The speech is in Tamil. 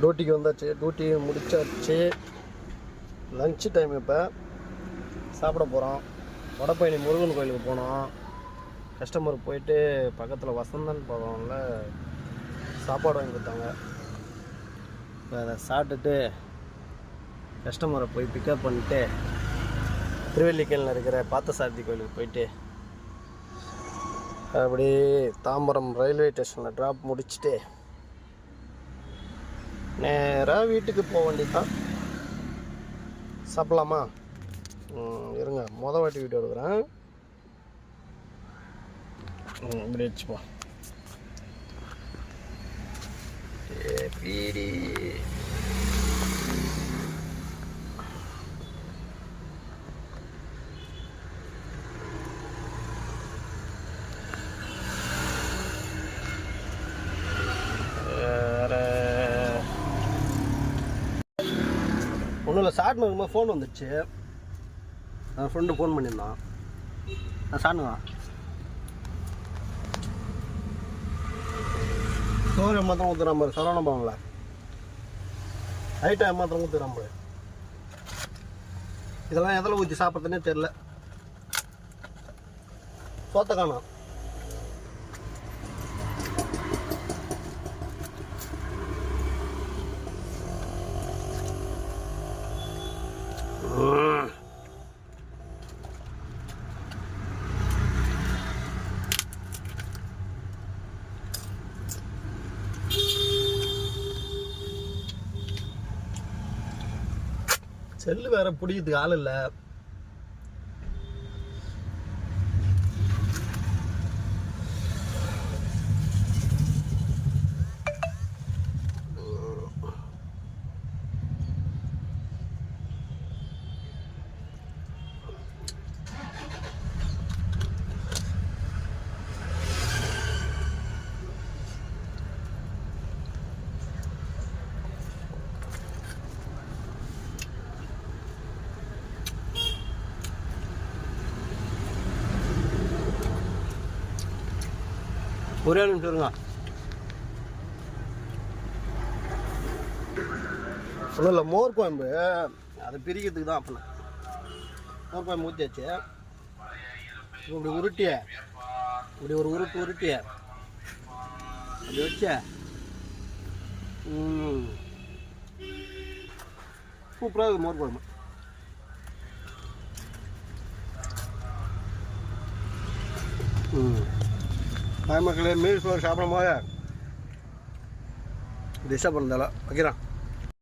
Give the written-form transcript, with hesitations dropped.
டியூட்டிக்கு வந்தாச்சு, டியூட்டி முடிச்சாச்சு. Lunch time. இப்போ சாப்பிட போகிறோம். வடபழனி முருகன் கோயிலுக்கு போனோம். கஸ்டமர் போயிட்டு பக்கத்தில் வசந்தன் பவனில் சாப்பாடு வாங்கி கொடுத்தாங்க. இப்போ அதை சாப்பிட்டுட்டு கஸ்டமரை போய் பிக்கப் பண்ணிட்டு திருவல்லிக்கேணியில் இருக்கிற பார்த்தசாரதி கோயிலுக்கு போயிட்டு அப்படியே தாம்பரம் ரயில்வே ஸ்டேஷனில் ட்ராப் முடிச்சுட்டு நேராக வீட்டுக்கு போக வேண்டியதுதான். சாப்பிட்லாமா? இருங்க, மொதல் வாட்டி வீடியோ எடுக்கிறேன். இப்படி வச்சுப்போம். பீடி ஒன்றும் இல்லை. சாட்னு இருக்கும்போது ஃபோன் வந்துடுச்சு. என் ஃப்ரெண்டு ஃபோன் பண்ணியிருந்தான். சாட்னுங்க சோறு மாத்திரம் ஊற்றுறான் பாரு. சரவண பவனில் ஐட்டம் மாத்திரம் ஊற்றுறான் பாரு. இதெல்லாம் எதில் ஊற்றி சாப்பிட்றதுனே தெரில. சோத்த காணோம். செல்லு வேற பிடிக்கிறதுக்கு ஆள் இல்லை. ஒரே நிமிஷம் இருங்க. ஒன்றும் இல்லை, மோர் குழம்பு அதை பிரிக்கிறதுக்கு தான். அப்படின்னா மோர் குழம்பு ஊற்றியாச்சு. இப்படி உருட்டிய, இப்படி ஒரு உருட்டிய அப்படி வச்ச சூப்பராக இருக்குது மோர் குழம்பு. மக்களே, மீல் சோறு சாப்பிடும் போது டிஸ்டர்ப் பண்ணதால வைக்கிறான்.